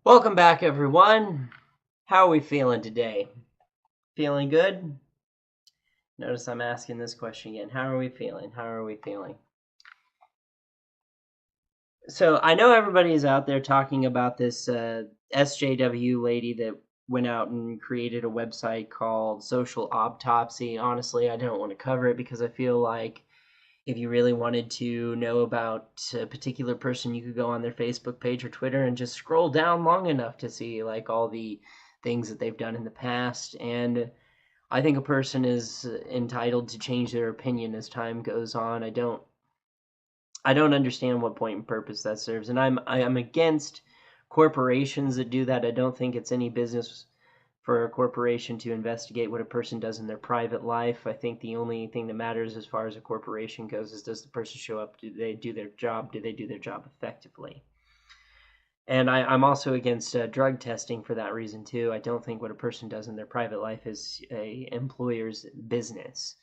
Welcome back, everyone. How are we feeling today? Feeling good? Notice I'm asking this question again. How are we feeling? How are we feeling? So I know everybody's out there talking about this SJW lady that went out and created a website called Social Autopsy. Honestly, I don't want to cover it because I feel like if you really wanted to know about a particular person, you could go on their Facebook page or Twitter and just scroll down long enough to see like all the things that they've done in the past. And I think a person is entitled to change their opinion as time goes on. I don't understand what point and purpose that serves, and I'm against corporations that do that. I don't think it's any business for a corporation to investigate what a person does in their private life. I think the only thing that matters as far as a corporation goes is, does the person show up? Do they do their job? Do they do their job effectively? And I'm also against drug testing for that reason too. I don't think what a person does in their private life is a employer's business.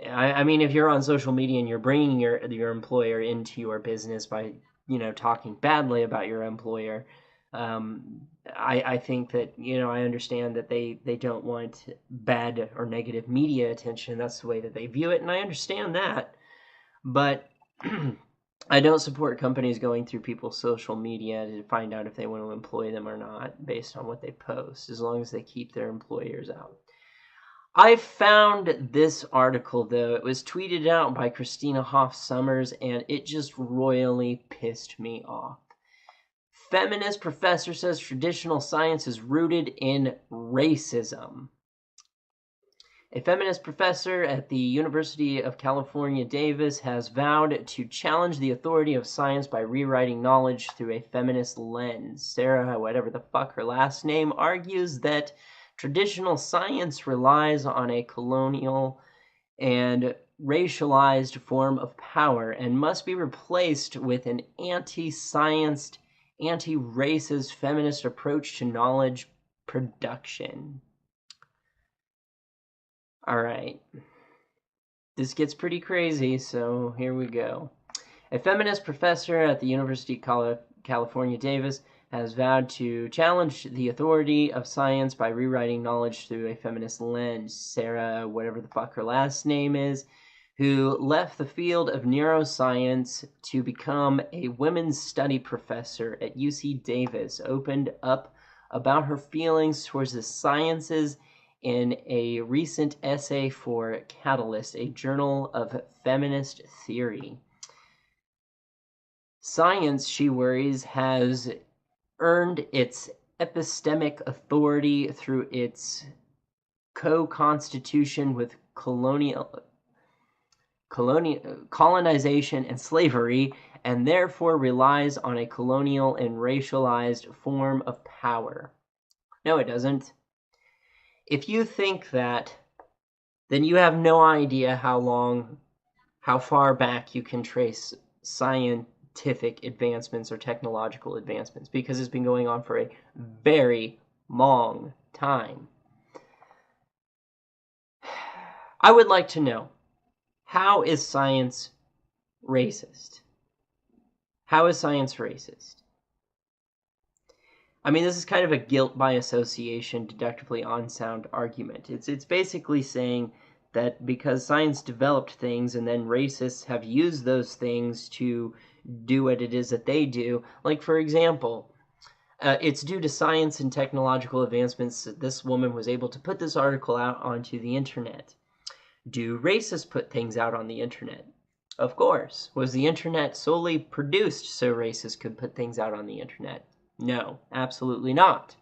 I mean, if you're on social media and you're bringing your employer into your business by talking badly about your employer, I think that I understand that they don't want bad or negative media attention. That's the way that they view it, and I understand that. But I don't support companies going through people's social media to find out if they want to employ them or not based on what they post, as long as they keep their employers out. I found this article, though. It was tweeted out by Christina Hoff Sommers, and it just royally pissed me off. Feminist professor says traditional science is rooted in racism. A feminist professor at the University of California, Davis, has vowed to challenge the authority of science by rewriting knowledge through a feminist lens. Sarah, whatever the fuck her last name, argues that traditional science relies on a colonial and racialized form of power and must be replaced with an anti-science, anti-racist feminist approach to knowledge production. All right. This gets pretty crazy, so here we go. A feminist professor at the University of California, Davis, has vowed to challenge the authority of science by rewriting knowledge through a feminist lens. Sarah, whatever the fuck her last name is, who left the field of neuroscience to become a women's study professor at UC Davis, opened up about her feelings towards the sciences in a recent essay for Catalyst, a journal of feminist theory. Science, she worries, has earned its epistemic authority through its co-constitution with colonization and slavery, and therefore relies on a colonial and racialized form of power. No, it doesn't. If you think that, then you have no idea how far back you can trace scientific advancements or technological advancements, because it's been going on for a very long time. I would like to know, how is science racist? How is science racist? I mean, this is kind of a guilt by association, deductively unsound argument. It's basically saying that because science developed things and then racists have used those things to do what it is that they do. Like, for example, it's due to science and technological advancements that this woman was able to put this article out onto the internet. Do racists put things out on the internet? Of course. Was the internet solely produced so racists could put things out on the internet? No, absolutely not.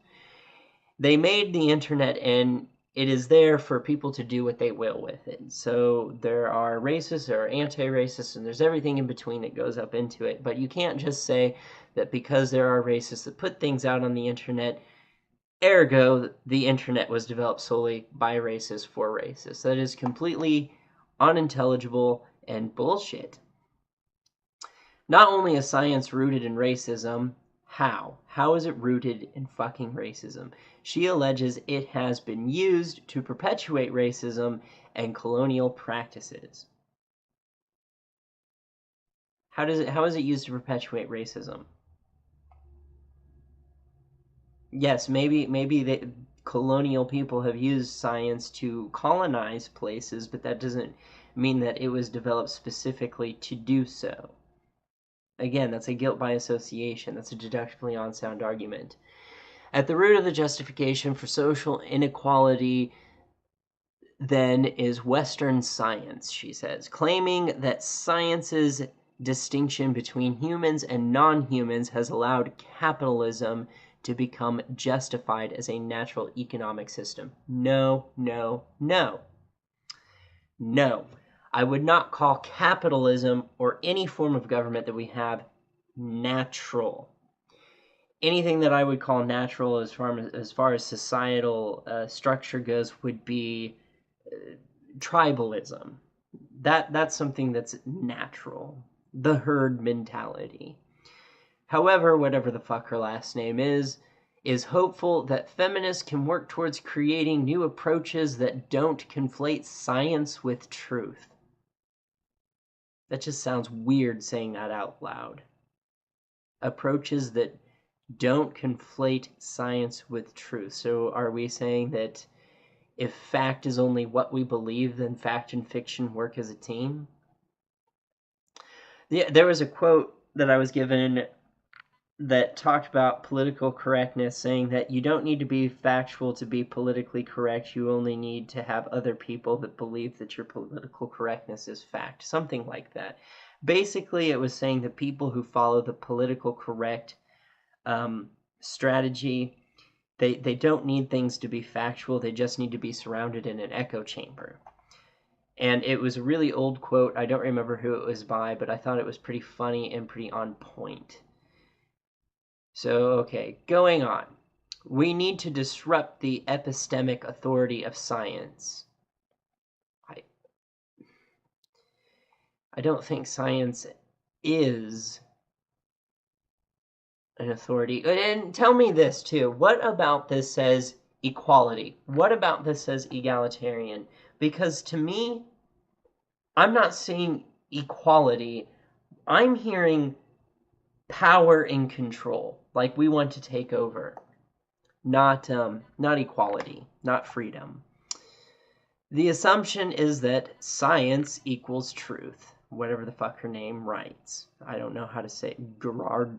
They made the internet, and it is there for people to do what they will with it. So there are racists, there are anti-racists, and there's everything in between that goes up into it. But you can't just say that because there are racists that put things out on the internet, ergo the internet was developed solely by racists for racists. That is completely unintelligible and bullshit. Not only is science rooted in racism, how? How is it rooted in fucking racism? She alleges it has been used to perpetuate racism and colonial practices. How is it used to perpetuate racism? yes, maybe the colonial people have used science to colonize places, but that doesn't mean that it was developed specifically to do so. Again, that's a guilt by association. That's a deductively unsound argument. At the root of the justification for social inequality, then, is Western science, she says, claiming that science's distinction between humans and non-humans has allowed capitalism to become justified as a natural economic system. No, no, no. No. I would not call capitalism or any form of government that we have natural. Anything that I would call natural as far as societal structure goes would be tribalism. That's something that's natural. The herd mentality. However, whatever the fuck her last name is hopeful that feminists can work towards creating new approaches that don't conflate science with truth. That just sounds weird saying that out loud. Approaches that don't conflate science with truth. So are we saying that if fact is only what we believe, then fact and fiction work as a team? There was a quote that I was given that talked about political correctness, saying that you don't need to be factual to be politically correct. You only need to have other people that believe that your political correctness is fact. Something like that. Basically, it was saying that people who follow the political correct strategy, they don't need things to be factual. They just need to be surrounded in an echo chamber. And it was a really old quote. I don't remember who it was by, but I thought it was pretty funny and pretty on point. So, okay, going on. We need to disrupt the epistemic authority of science. I don't think science is an authority. And tell me this, too. What about this says equality? What about this says egalitarian? Because to me, I'm not seeing equality. I'm hearing power and control. Like we want to take over. Not equality, not freedom. The assumption is that science equals truth. Whatever the fuck her name writes. I don't know how to say it. Girondano?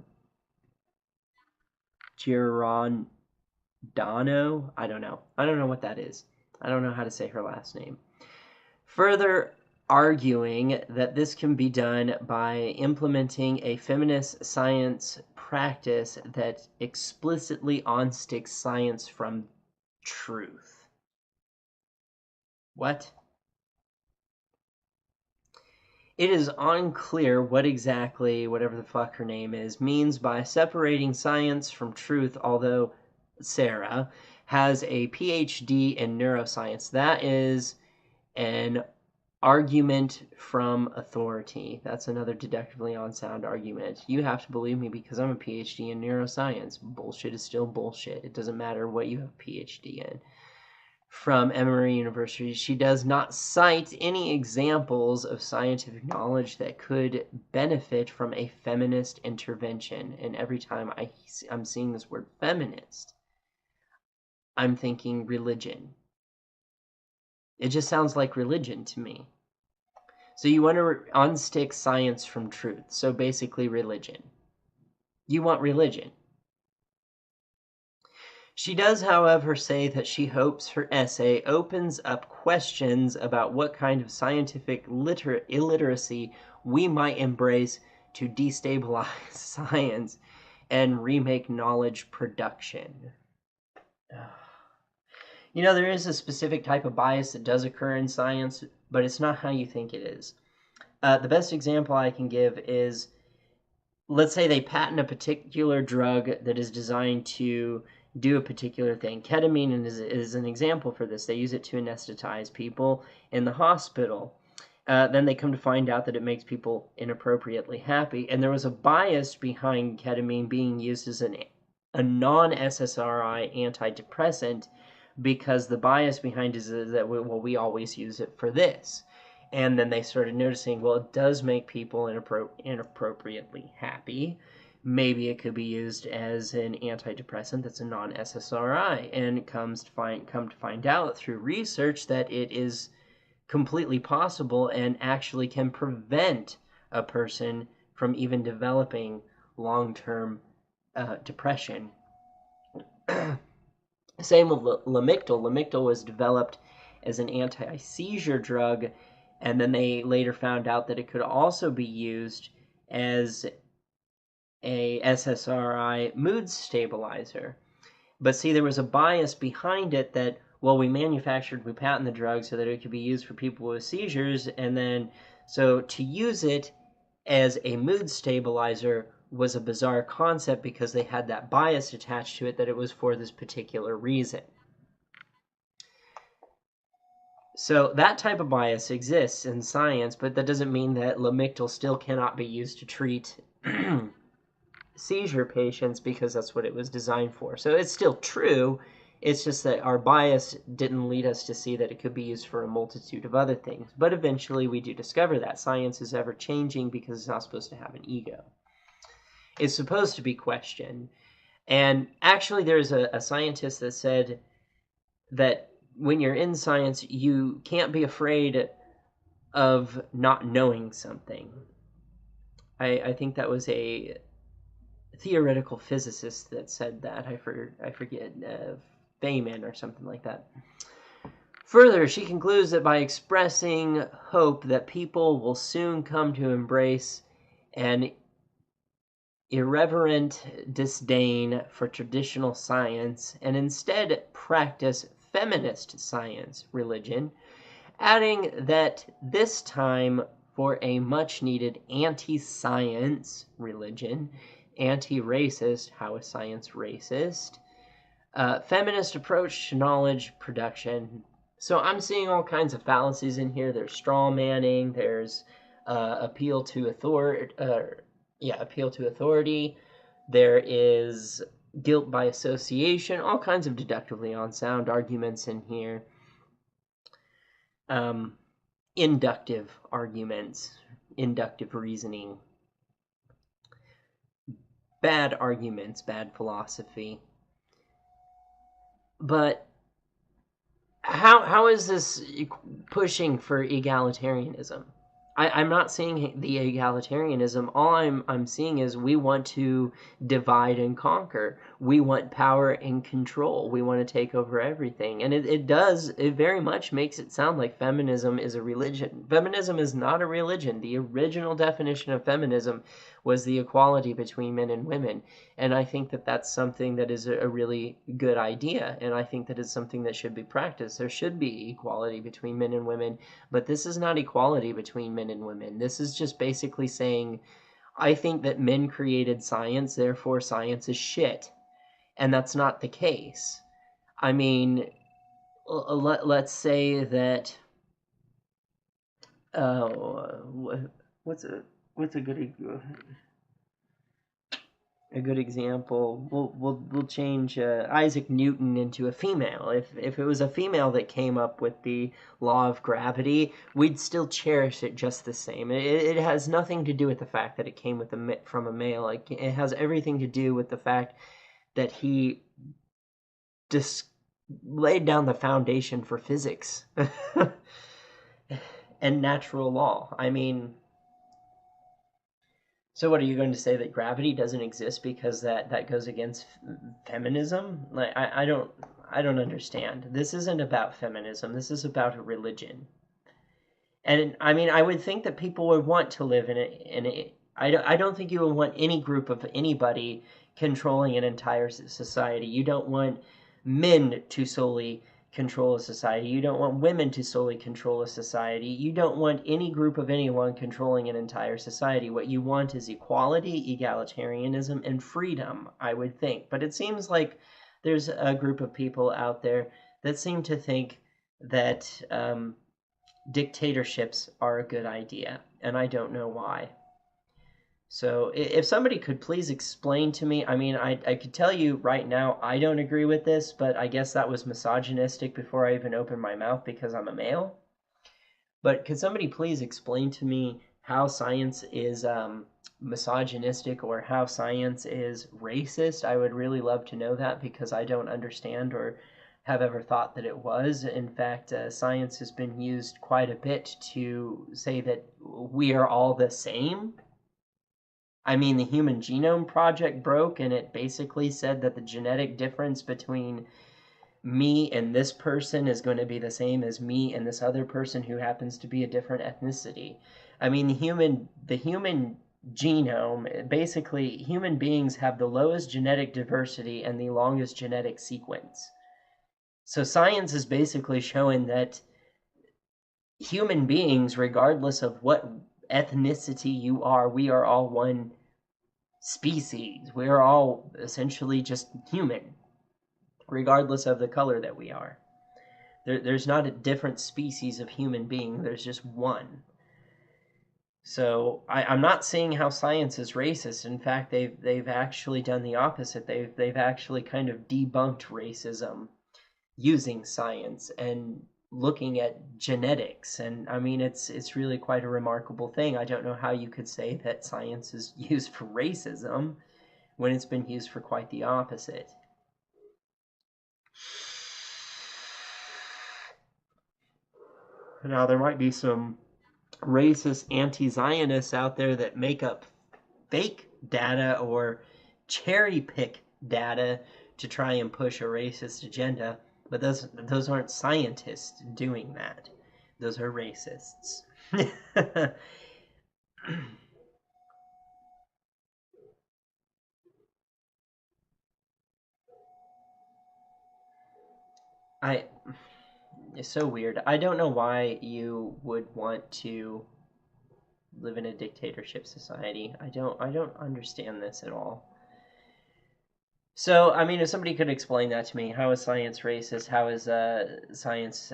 I don't know. I don't know what that is. I don't know how to say her last name. Further arguing that this can be done by implementing a feminist science practice that explicitly unsticks science from truth. What? It is unclear what exactly, whatever the fuck her name is, means by separating science from truth, although Sarah has a PhD in neuroscience. That is an argument from authority. That's another deductively unsound argument. You have to believe me because I'm a PhD in neuroscience. Bullshit is still bullshit. It doesn't matter what you have a PhD in. From Emory University, she does not cite any examples of scientific knowledge that could benefit from a feminist intervention. And every time I'm seeing this word feminist, I'm thinking religion. It just sounds like religion to me. So you want to unstick science from truth. So basically religion. You want religion. She does, however, say that she hopes her essay opens up questions about what kind of scientific illiteracy we might embrace to destabilize science and remake knowledge production. You know, there is a specific type of bias that does occur in science, but it's not how you think it is. The best example I can give is, let's say they patent a particular drug that is designed to do a particular thing. Ketamine is an example for this. They use it to anesthetize people in the hospital. Then they come to find out that it makes people inappropriately happy. And there was a bias behind ketamine being used as a non-SSRI antidepressant, because the bias behind it is that, well, we always use it for this. And then they started noticing, well, it does make people inappropriately happy. maybe it could be used as an antidepressant that's a non-SSRI, and come to find out through research that it is completely possible and actually can prevent a person from even developing long-term depression. Same with Lamictal. Lamictal was developed as an anti-seizure drug, and then they later found out that it could also be used as a SSRI mood stabilizer. But see, there was a bias behind it that, well, we patented the drug so that it could be used for people with seizures, and then, so to use it as a mood stabilizer was a bizarre concept because they had that bias attached to it that it was for this particular reason. So that type of bias exists in science, but that doesn't mean that Lamictal still cannot be used to treat seizure patients, because that's what it was designed for. So it's still true. It's just that our bias didn't lead us to see that it could be used for a multitude of other things. But eventually we do discover that science is ever changing because it's not supposed to have an ego. It's supposed to be questioned. And actually there's a scientist that said that when you're in science, you can't be afraid of not knowing something. I think that was a theoretical physicist that said that. I forget, Feynman or something like that. Further, she concludes that by expressing hope that people will soon come to embrace an irreverent disdain for traditional science and instead practice feminist science religion, adding that this time for a much-needed anti-science religion, anti-racist, how is science racist, feminist approach to knowledge production. So I'm seeing all kinds of fallacies in here. There's straw manning, there's appeal to authority, there is guilt by association, all kinds of deductively unsound arguments in here. Inductive arguments, inductive reasoning, bad arguments, bad philosophy. But how is this pushing for egalitarianism? I'm not seeing the egalitarianism. All I'm seeing is we want to divide and conquer. We want power and control. We want to take over everything. And it very much makes it sound like feminism is a religion. Feminism is not a religion. The original definition of feminism was the equality between men and women. And I think that that's something that is a really good idea. And I think that it's something that should be practiced. There should be equality between men and women. But this is not equality between men and women. This is just basically saying, I think that men created science, therefore science is shit. And that's not the case. I mean, let's say that, what's a good example? We'll change Isaac Newton into a female. If it was a female that came up with the law of gravity, we'd still cherish it just the same. It has nothing to do with the fact that it came from a male. Like, it has everything to do with the fact that he laid down the foundation for physics and natural law. I mean, so what are you going to say, that gravity doesn't exist because that goes against feminism? Like, I don't understand. This isn't about feminism. This is about a religion. And I mean, I would think that people would want to live in it. I don't think you would want any group of anybody controlling an entire society. You don't want men to solely control a society. You don't want women to solely control a society. You don't want any group of anyone controlling an entire society. What you want is equality, egalitarianism, and freedom, I would think. But it seems like there's a group of people out there that seem to think that dictatorships are a good idea, and I don't know why. So if somebody could please explain to me, I mean, I could tell you right now I don't agree with this, but I guess that was misogynistic before I even opened my mouth because I'm a male. But could somebody please explain to me how science is misogynistic or how science is racist. I would really love to know that because I don't understand or have ever thought that it was. In fact, science has been used quite a bit to say that we are all the same. I mean, the Human Genome Project broke, and it basically said that the genetic difference between me and this person is going to be the same as me and this other person who happens to be a different ethnicity. I mean, the human genome, basically human beings have the lowest genetic diversity and the longest genetic sequence. So science is basically showing that human beings, regardless of what ethnicity you are, we are all one species. We are all essentially just human, regardless of the color that we are. There's not a different species of human being. There's just one. So I'm not seeing how science is racist. In fact, they've actually done the opposite. They've actually kind of debunked racism using science and looking at genetics. And I mean, it's really quite a remarkable thing. I don't know how you could say that science is used for racism when it's been used for quite the opposite. Now, there might be some racist anti-Zionists out there that make up fake data or cherry pick data to try and push a racist agenda, but those aren't scientists doing that. Those are racists. I It's so weird. I don't know why you would want to live in a dictatorship society. I don't understand this at all. So, I mean, if somebody could explain that to me, how is science racist? How is science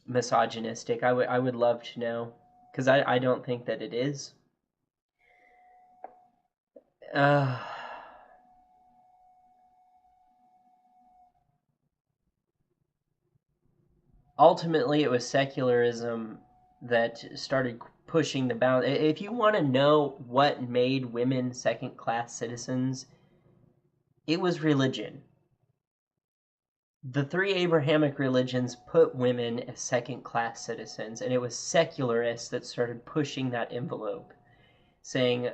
misogynistic? I would love to know, because I don't think that it is. Uh, Ultimately, it was secularism that started pushing the bound. If you want to know what made women second-class citizens, it was religion. The three Abrahamic religions put women as second-class citizens, and it was secularists that started pushing that envelope, saying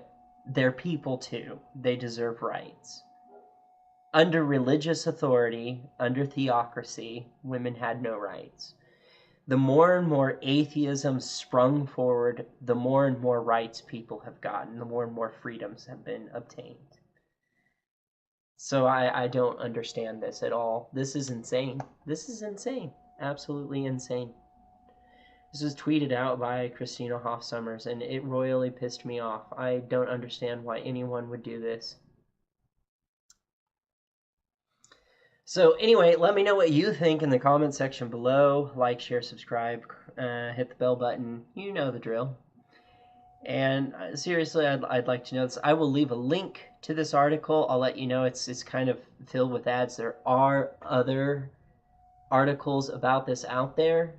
they're people too, they deserve rights. Under religious authority, under theocracy, women had no rights. The more and more atheism sprung forward, the more and more rights people have gotten, the more and more freedoms have been obtained. So I don't understand this at all. This is insane. This is insane. Absolutely insane. This was tweeted out by Christina Hoff Sommers, and it royally pissed me off. I don't understand why anyone would do this. So anyway, let me know what you think in the comment section below. Like, share, subscribe, hit the bell button. You know the drill. And seriously, I'd like to know this. I will leave a link to this article. I'll let you know it's kind of filled with ads. There are other articles about this out there,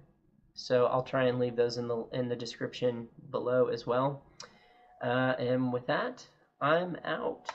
so I'll try and leave those in the description below as well. And with that, I'm out.